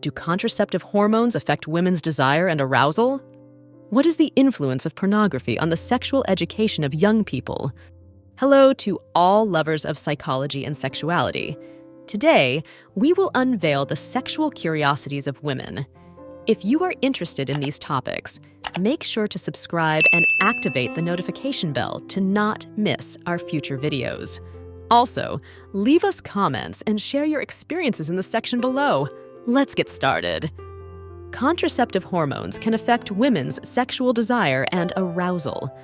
Do contraceptive hormones affect women's desire and arousal? What is the influence of pornography on the sexual education of young people? Hello to all lovers of psychology and sexuality. Today, we will unveil the sexual curiosities of women. If you are interested in these topics, make sure to subscribe and activate the notification bell to not miss our future videos. Also, leave us comments and share your experiences in the section below. Let's get started. Contraceptive hormones can affect women's sexual desire and arousal.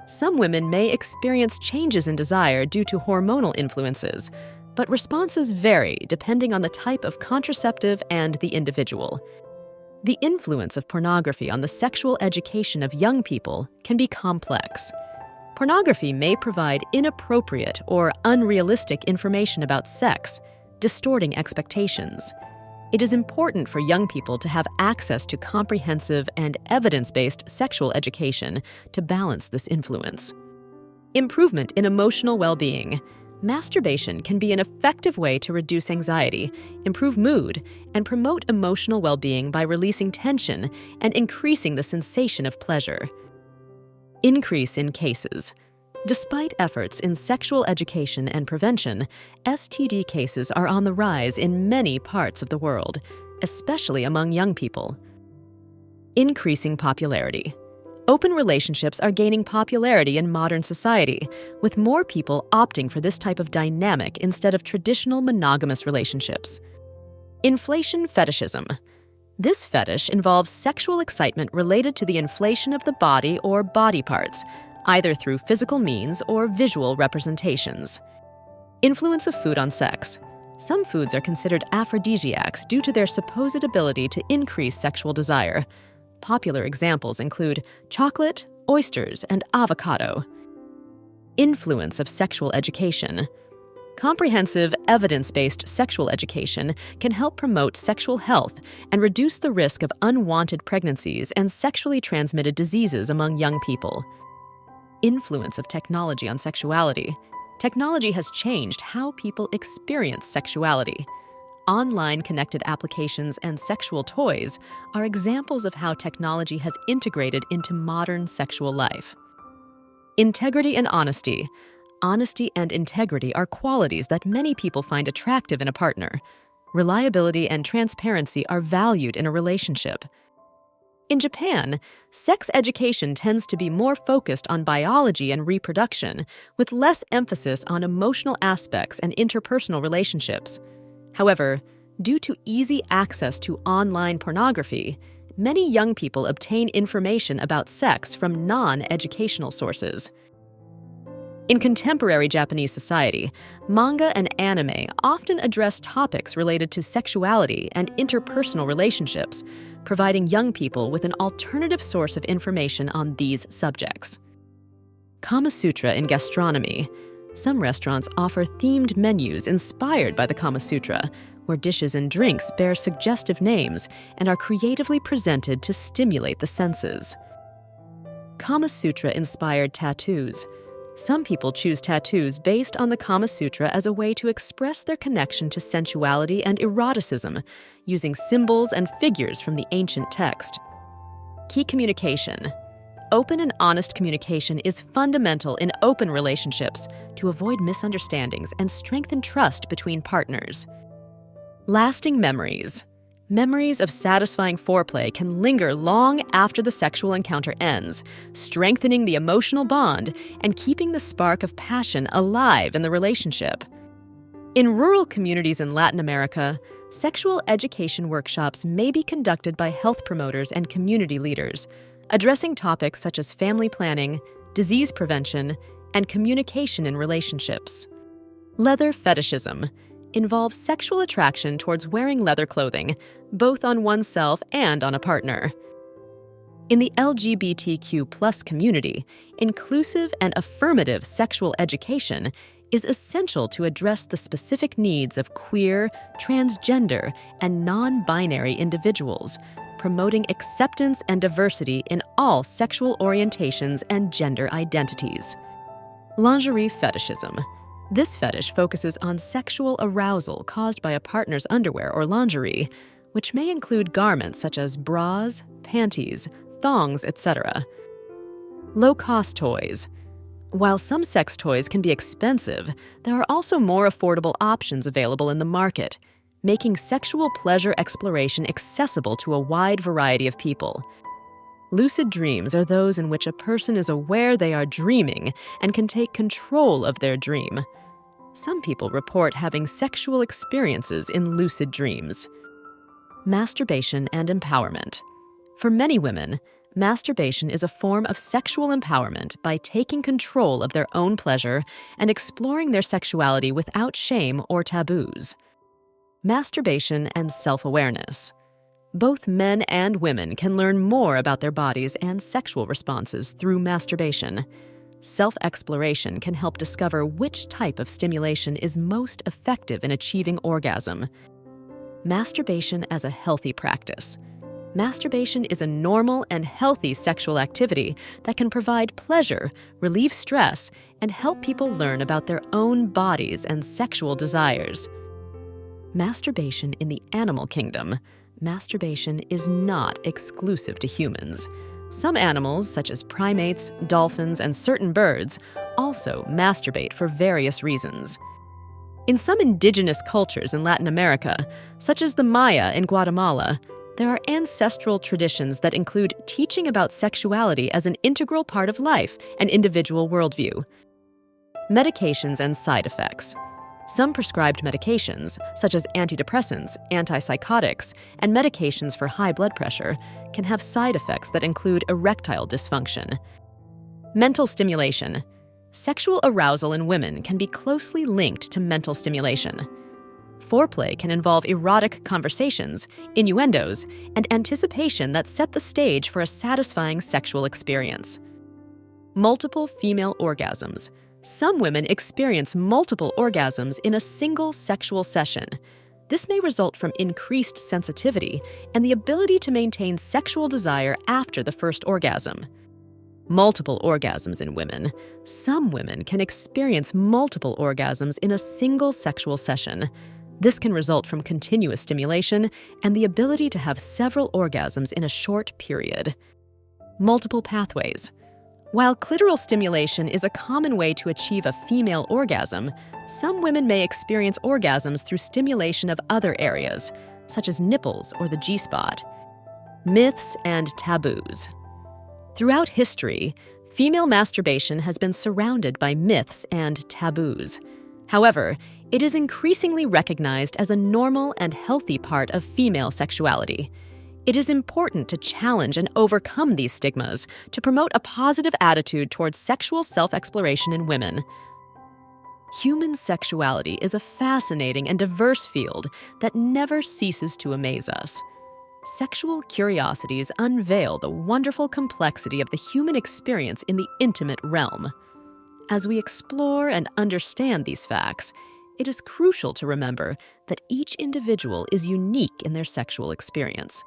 Some women may experience changes in desire due to hormonal influences, but responses vary depending on the type of contraceptive and the individual. The influence of pornography on the sexual education of young people can be complex. Pornography may provide inappropriate or unrealistic information about sex, distorting expectations. It is important for young people to have access to comprehensive and evidence-based sexual education to balance this influence. Improvement in emotional well-being. Masturbation can be an effective way to reduce anxiety, improve mood, and promote emotional well-being by releasing tension and increasing the sensation of pleasure. Increase in cases. Despite efforts in sexual education and prevention, STD cases are on the rise in many parts of the world, especially among young people. Increasing popularity. Open relationships are gaining popularity in modern society, with more people opting for this type of dynamic instead of traditional monogamous relationships. Inflation fetishism. This fetish involves sexual excitement related to the inflation of the body or body parts, either through physical means or visual representations. Influence of food on sex. Some foods are considered aphrodisiacs due to their supposed ability to increase sexual desire. Popular examples include chocolate, oysters, and avocado. Influence of sexual education. Comprehensive, evidence-based sexual education can help promote sexual health and reduce the risk of unwanted pregnancies and sexually transmitted diseases among young people. Influence of technology on sexuality. Technology has changed how people experience sexuality. Online connected applications and sexual toys are examples of how technology has integrated into modern sexual life. Integrity and honesty. Honesty and integrity are qualities that many people find attractive in a partner. Reliability and transparency are valued in a relationship. In Japan, sex education tends to be more focused on biology and reproduction, with less emphasis on emotional aspects and interpersonal relationships. However, due to easy access to online pornography, many young people obtain information about sex from non-educational sources. In contemporary Japanese society, manga and anime often address topics related to sexuality and interpersonal relationships, providing young people with an alternative source of information on these subjects. Kama Sutra in gastronomy. Some restaurants offer themed menus inspired by the Kama Sutra, where dishes and drinks bear suggestive names and are creatively presented to stimulate the senses. Kama Sutra-inspired tattoos. Some people choose tattoos based on the Kama Sutra as a way to express their connection to sensuality and eroticism, using symbols and figures from the ancient text. Key communication. Open and honest communication is fundamental in open relationships to avoid misunderstandings and strengthen trust between partners. Lasting memories. Memories of satisfying foreplay can linger long after the sexual encounter ends, strengthening the emotional bond and keeping the spark of passion alive in the relationship. In rural communities in Latin America, sexual education workshops may be conducted by health promoters and community leaders, addressing topics such as family planning, disease prevention, and communication in relationships. Leather fetishism involves sexual attraction towards wearing leather clothing, both on oneself and on a partner. In the LGBTQ+ community, inclusive and affirmative sexual education is essential to address the specific needs of queer, transgender, and non-binary individuals, promoting acceptance and diversity in all sexual orientations and gender identities. Lingerie fetishism. This fetish focuses on sexual arousal caused by a partner's underwear or lingerie, which may include garments such as bras, panties, thongs, etc. Low-cost toys. While some sex toys can be expensive, there are also more affordable options available in the market, making sexual pleasure exploration accessible to a wide variety of people. Lucid dreams are those in which a person is aware they are dreaming and can take control of their dream. Some people report having sexual experiences in lucid dreams. Masturbation and empowerment. For many women, masturbation is a form of sexual empowerment by taking control of their own pleasure and exploring their sexuality without shame or taboos. Masturbation and self-awareness. Both men and women can learn more about their bodies and sexual responses through masturbation. Self-exploration can help discover which type of stimulation is most effective in achieving orgasm. Masturbation as a healthy practice. Masturbation is a normal and healthy sexual activity that can provide pleasure, relieve stress, and help people learn about their own bodies and sexual desires. Masturbation in the animal kingdom. Masturbation is not exclusive to humans. Some animals, such as primates, dolphins, and certain birds, also masturbate for various reasons. In some indigenous cultures in Latin America, such as the Maya in Guatemala, there are ancestral traditions that include teaching about sexuality as an integral part of life and individual worldview. Medications and side effects. Some prescribed medications, such as antidepressants, antipsychotics, and medications for high blood pressure, can have side effects that include erectile dysfunction. Mental stimulation. Sexual arousal in women can be closely linked to mental stimulation. Foreplay can involve erotic conversations, innuendos, and anticipation that set the stage for a satisfying sexual experience. Multiple female orgasms. Some women experience multiple orgasms in a single sexual session. This may result from increased sensitivity and the ability to maintain sexual desire after the first orgasm. Multiple orgasms in women. Some women can experience multiple orgasms in a single sexual session. This can result from continuous stimulation and the ability to have several orgasms in a short period. Multiple pathways. While clitoral stimulation is a common way to achieve a female orgasm, some women may experience orgasms through stimulation of other areas, such as nipples or the G-spot. Myths and taboos. Throughout history, female masturbation has been surrounded by myths and taboos. However, it is increasingly recognized as a normal and healthy part of female sexuality. It is important to challenge and overcome these stigmas to promote a positive attitude towards sexual self-exploration in women. Human sexuality is a fascinating and diverse field that never ceases to amaze us. Sexual curiosities unveil the wonderful complexity of the human experience in the intimate realm. As we explore and understand these facts, it is crucial to remember that each individual is unique in their sexual experience.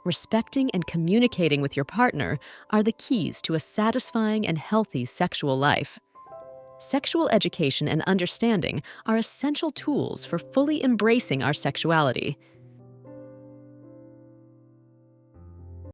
Respecting and communicating with your partner are the keys to a satisfying and healthy sexual life. Sexual education and understanding are essential tools for fully embracing our sexuality.